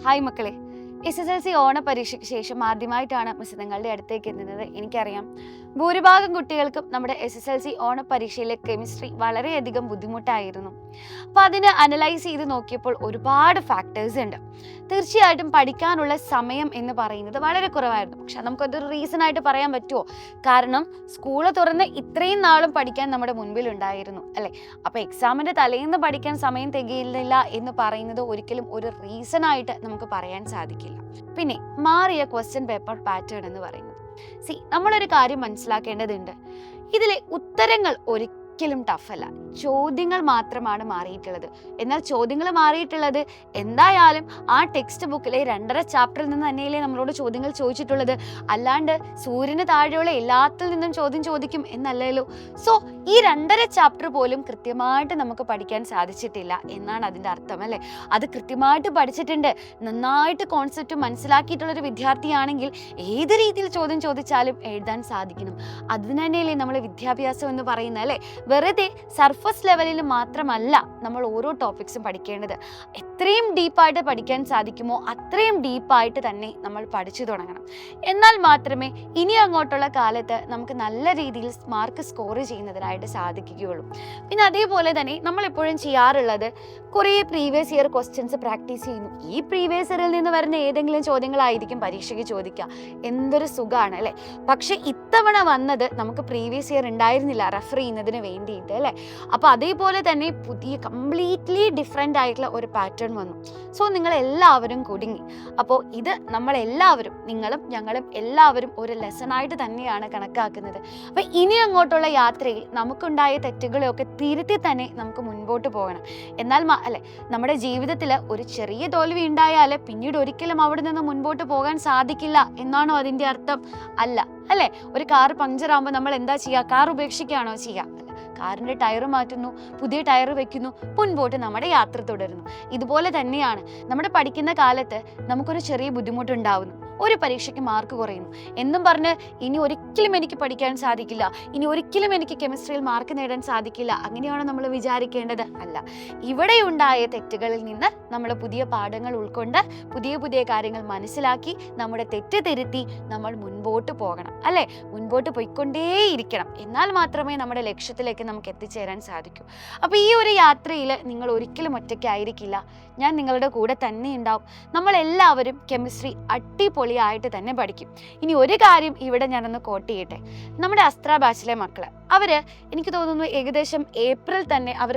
Hi മക്കളെ, SSLC ഓണ പരീക്ഷയ്ക്ക് ശേഷം ആദ്യമായിട്ടാണ് മിസ് നിങ്ങളുടെ അടുത്തേക്ക് എത്തുന്നത്. എനിക്കറിയാം ഭൂരിഭാഗം കുട്ടികൾക്കും നമ്മുടെ SSLC ഓണ പരീക്ഷയിലെ കെമിസ്ട്രി വളരെയധികം ബുദ്ധിമുട്ടായിരുന്നു. അപ്പോൾ അതിനെ അനലൈസ് ചെയ്ത് നോക്കിയപ്പോൾ ഒരുപാട് ഫാക്ടേഴ്സ് ഉണ്ട്. തീർച്ചയായിട്ടും പഠിക്കാനുള്ള സമയം എന്ന് പറയുന്നത് വളരെ കുറവായിരുന്നു. പക്ഷെ നമുക്കതൊരു റീസൺ ആയിട്ട് പറയാൻ പറ്റുമോ? കാരണം സ്കൂൾ തുറന്ന് ഇത്രയും നാളും പഠിക്കാൻ നമ്മുടെ മുൻപിൽ ഉണ്ടായിരുന്നു അല്ലേ? അപ്പോൾ എക്സാമിൻ്റെ തലേന്ന് പഠിക്കാൻ സമയം തികയില്ല എന്ന് പറയുന്നത് ഒരിക്കലും ഒരു റീസൺ ആയിട്ട് നമുക്ക് പറയാൻ സാധിക്കില്ല. പിന്നെ മാറിയ ക്വസ്റ്റ്യൻ പേപ്പർ പാറ്റേൺ എന്ന് പറയുന്നത്, നമ്മളൊരു കാര്യം മനസ്സിലാക്കേണ്ടതുണ്ട്. ഇതിലെ ഉത്തരങ്ങൾ ഒരിക്കലും ടഫല്ല, ചോദ്യങ്ങൾ മാത്രമാണ് മാറിയിട്ടുള്ളത്. എന്നാൽ ചോദ്യങ്ങൾ മാറിയിട്ടുള്ളത് എന്തായാലും ആ ടെക്സ്റ്റ് ബുക്കിലെ 2.5 ചാപ്റ്ററിൽ നിന്ന് തന്നെയല്ലേ നമ്മളോട് ചോദ്യങ്ങൾ ചോദിച്ചിട്ടുള്ളത്. അല്ലാണ്ട് സൂര്യന് താഴെയുള്ള എല്ലാത്തിൽ നിന്നും ചോദ്യം ചോദിക്കും എന്നല്ലല്ലോ. സോ ഈ 2.5 ചാപ്റ്റർ പോലും കൃത്യമായിട്ട് നമുക്ക് പഠിക്കാൻ സാധിച്ചിട്ടില്ല എന്നാണ് അതിൻ്റെ അർത്ഥം അല്ലേ? അത് കൃത്യമായിട്ട് പഠിച്ചിട്ടുണ്ട്, നന്നായിട്ട് കോൺസെപ്റ്റ് മനസ്സിലാക്കിയിട്ടുള്ളൊരു വിദ്യാർത്ഥിയാണെങ്കിൽ ഏത് രീതിയിൽ ചോദ്യം ചോദിച്ചാലും എഴുതാൻ സാധിക്കണം. അതിന് തന്നെയല്ലേ നമ്മൾ വിദ്യാഭ്യാസം എന്ന് പറയുന്നത് അല്ലേ? വെറുതെ സർഫസ് ലെവലിൽ മാത്രമല്ല നമ്മൾ ഓരോ ടോപ്പിക്സും പഠിക്കേണ്ടത്. എത്രയും ഡീപ്പായിട്ട് പഠിക്കാൻ സാധിക്കുമോ അത്രയും ഡീപ്പായിട്ട് തന്നെ നമ്മൾ പഠിച്ചു തുടങ്ങണം. എന്നാൽ മാത്രമേ ഇനി അങ്ങോട്ടുള്ള കാലത്ത് നമുക്ക് നല്ല രീതിയിൽ മാർക്ക് സ്കോർ ചെയ്യുന്നതിനായിട്ട് സാധിക്കുകയുള്ളൂ. പിന്നെ അതേപോലെ തന്നെ നമ്മൾ എപ്പോഴും ചെയ്യാറുള്ളത് കുറേ പ്രീവിയസ് ഇയർ ക്വസ്റ്റ്യൻസ് പ്രാക്ടീസ് ചെയ്യുന്നു. ഈ പ്രീവിയസ് ഇയറിൽ നിന്ന് വരുന്ന ഏതെങ്കിലും ചോദ്യങ്ങളായിരിക്കും പരീക്ഷയ്ക്ക് ചോദിക്കുക. എന്തൊരു സുഖമാണ് അല്ലേ? പക്ഷെ ഇത്തവണ വന്നത് നമുക്ക് പ്രീവിയസ് ഇയർ ഉണ്ടായിരുന്നില്ല റെഫർ ചെയ്യുന്നതിന് വേണ്ടിയിട്ട് അല്ലേ? അപ്പോൾ അതേപോലെ തന്നെ പുതിയ കംപ്ലീറ്റ്ലി ഡിഫറെൻ്റ് ആയിട്ടുള്ള ഒരു പാറ്റേൺ വന്നു. സോ നിങ്ങളെല്ലാവരും കുടുങ്ങി. അപ്പോൾ ഇത് നമ്മളെല്ലാവരും, നിങ്ങളും ഞങ്ങളും എല്ലാവരും ഒരു ലെസണായിട്ട് തന്നെയാണ് കണക്കാക്കുന്നത്. അപ്പോൾ ഇനി അങ്ങോട്ടുള്ള യാത്രയിൽ നമുക്കുണ്ടായ തെറ്റുകളെയൊക്കെ തിരുത്തി തന്നെ നമുക്ക് മുൻപോട്ട് പോകണം. എന്നാൽ അല്ലെ, നമ്മുടെ ജീവിതത്തിൽ ഒരു ചെറിയ തോൽവി ഉണ്ടായാൽ പിന്നീട് ഒരിക്കലും അവിടെ നിന്ന് മുൻപോട്ട് പോകാൻ സാധിക്കില്ല എന്നാണോ അതിൻ്റെ അർത്ഥം? അല്ല അല്ലേ? ഒരു കാർ പഞ്ചർ ആകുമ്പോൾ നമ്മൾ എന്താ ചെയ്യുക? കാർ ഉപേക്ഷിക്കുകയാണോ ചെയ്യുക? കാറിൻ്റെ ടയർ മാറ്റുന്നു, പുതിയ ടയർ വെക്കുന്നു, മുൻപോട്ട് നമ്മുടെ യാത്ര തുടരുന്നു. ഇതുപോലെ തന്നെയാണ് നമ്മുടെ പഠിക്കുന്ന കാലത്ത് നമുക്കൊരു ചെറിയ ബുദ്ധിമുട്ടുണ്ടാവുന്നു, ഒരു പരീക്ഷയ്ക്ക് മാർക്ക് കുറയുന്നു എന്നും പറഞ്ഞ് ഇനി ഒരിക്കലും എനിക്ക് പഠിക്കാൻ സാധിക്കില്ല, ഇനി ഒരിക്കലും എനിക്ക് കെമിസ്ട്രിയിൽ മാർക്ക് നേടാൻ സാധിക്കില്ല, അങ്ങനെയാണോ നമ്മൾ വിചാരിക്കേണ്ടത്? അല്ല. ഇവിടെ ഉണ്ടായ തെറ്റുകളിൽ നിന്ന് നമ്മൾ പുതിയ പാഠങ്ങൾ ഉൾക്കൊണ്ട് പുതിയ പുതിയ കാര്യങ്ങൾ മനസ്സിലാക്കി നമ്മുടെ തെറ്റ് തിരുത്തി നമ്മൾ മുൻപോട്ട് പോകണം അല്ലേ? മുൻപോട്ട് പോയിക്കൊണ്ടേയിരിക്കണം. എന്നാൽ മാത്രമേ നമ്മുടെ ലക്ഷ്യത്തിലേക്ക് നമുക്ക് എത്തിച്ചേരാൻ സാധിക്കൂ. അപ്പോൾ ഈ ഒരു യാത്രയിൽ നിങ്ങൾ ഒരിക്കലും ഒറ്റയ്ക്കായിരിക്കില്ല. ഞാൻ നിങ്ങളുടെ കൂടെ തന്നെ ഉണ്ടാവും. നമ്മളെല്ലാവരും കെമിസ്ട്രി അടിപൊളിയായിട്ട് തന്നെ പഠിക്കും. ഇനി ഒരു കാര്യം ഇവിടെ ഞാനൊന്ന് കോട്ട് ചെയ്യട്ടെ. നമ്മുടെ അസ്ത്ര ബാച്ചിലെ മക്കൾ എനിക്ക് തോന്നുന്നു ഏകദേശം ഏപ്രിൽ തന്നെ അവർ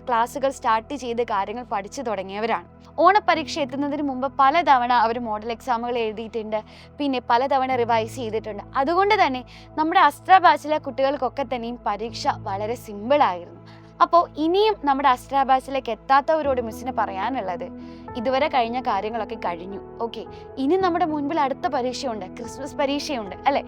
ക്ലാസ്സുകൾ സ്റ്റാർട്ട് ചെയ്ത് കാര്യങ്ങൾ പഠിച്ചു തുടങ്ങിയവരാണ്. ഓണപ്പരീക്ഷ എത്തുന്നതിന് മുമ്പ് പലതവണ അവർ മോഡൽ എക്സാമുകൾ എഴുതിയിട്ടുണ്ട്, പിന്നെ പലതവണ റിവൈസ് ചെയ്തിട്ടുണ്ട്. അതുകൊണ്ട് തന്നെ നമ്മുടെ അസ്ത്ര ബാച്ചിലെ കുട്ടികൾക്കൊക്കെ തന്നെയും പരീക്ഷ വളരെ സിമ്പിളായിരുന്നു. അപ്പോൾ ഇനിയും നമ്മുടെ അസ്ത്ര ബാച്ചിലേക്ക് എത്താത്തവരോട് മിസ്സിന് പറയാനുള്ളത്, ഇതുവരെ കഴിഞ്ഞ കാര്യങ്ങളൊക്കെ കഴിഞ്ഞു. ഓക്കെ, ഇനി നമ്മുടെ മുൻപിൽ അടുത്ത പരീക്ഷയുണ്ട്, ക്രിസ്മസ് പരീക്ഷയുണ്ട് അല്ലേ?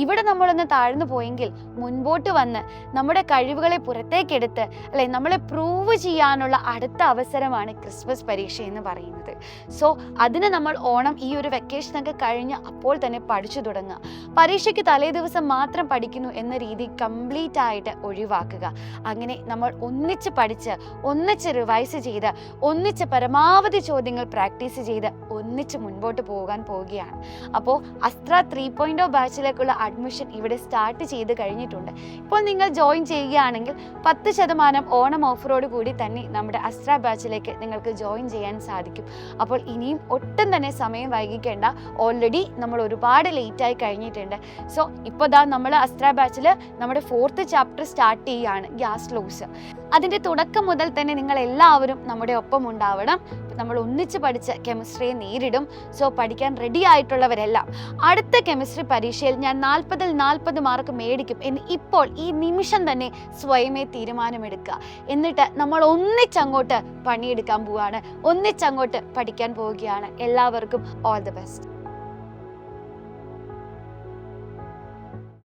ഇവിടെ നമ്മളൊന്ന് താഴ്ന്നു പോയെങ്കിൽ മുൻപോട്ട് വന്ന് നമ്മുടെ കഴിവുകളെ പുറത്തേക്കെടുത്ത് അല്ലെ നമ്മളെ പ്രൂവ് ചെയ്യാനുള്ള അടുത്ത അവസരമാണ് ക്രിസ്മസ് പരീക്ഷ എന്ന് പറയുന്നത്. സോ അതിന് നമ്മൾ ഓണം ഈ ഒരു വെക്കേഷനൊക്കെ കഴിഞ്ഞ് അപ്പോൾ തന്നെ പഠിച്ചു തുടങ്ങുക. പരീക്ഷയ്ക്ക് തലേ ദിവസം മാത്രം പഠിക്കുന്നു എന്ന രീതി കംപ്ലീറ്റ് ആയിട്ട് ഒഴിവാക്കുക. അങ്ങനെ നമ്മൾ ഒന്നിച്ച് പഠിച്ച് ഒന്നിച്ച് റിവൈസ് ചെയ്ത് ഒന്നിച്ച് പരമാവധി ചോദ്യങ്ങൾ പ്രാക്ടീസ് ചെയ്ത് ഒന്നിച്ച് മുൻപോട്ട് പോവുകയാണ്. അപ്പോൾ അസ്ത്ര 3.0 ബാച്ചിലേക്കുള്ള അഡ്മിഷൻ ഇവിടെ സ്റ്റാർട്ട് ചെയ്ത് കഴിഞ്ഞിട്ടുണ്ട്. ഇപ്പോൾ നിങ്ങൾ ജോയിൻ ചെയ്യുകയാണെങ്കിൽ 10% ഓണം ഓഫറോട് കൂടി തന്നെ നമ്മുടെ അസ്ത്ര ബാച്ചിലേക്ക് നിങ്ങൾക്ക് ജോയിൻ ചെയ്യാൻ സാധിക്കും. അപ്പോൾ ഇനിയും ഒട്ടും തന്നെ സമയം വൈകിക്കേണ്ട. ഓൾറെഡി നമ്മൾ ഒരുപാട് ലേറ്റായി കഴിഞ്ഞിട്ടുണ്ട്. സോ ഇപ്പോൾ നമ്മൾ അസ്ത്ര ബാച്ചിൽ നമ്മുടെ 4th ചാപ്റ്റർ സ്റ്റാർട്ട് ചെയ്യുകയാണ്, ഗ്യാസ് ലോസ്. അതിൻ്റെ തുടക്കം മുതൽ തന്നെ നിങ്ങൾ എല്ലാവരും നമ്മുടെ ഒപ്പം ഉണ്ടാവണം. നമ്മൾ ഒന്നിച്ച് പഠിച്ച് കെമിസ്ട്രിയെ നേരിടും. സോ പഠിക്കാൻ റെഡി ആയിട്ടുള്ളവരെല്ലാം അടുത്ത കെമിസ്ട്രി പരീക്ഷയിൽ ഞാൻ 40ൽ 40 മാർക്ക് മേടിക്കും എന്ന് ഇപ്പോൾ ഈ നിമിഷം തന്നെ സ്വയമേ തീരുമാനമെടുക്കുക. എന്നിട്ട് നമ്മൾ ഒന്നിച്ചങ്ങോട്ട് പണിയെടുക്കാൻ പോവുകയാണ്, ഒന്നിച്ചങ്ങോട്ട് പഠിക്കാൻ പോവുകയാണ്. എല്ലാവർക്കും ഓൾ ദി ബെസ്റ്റ്.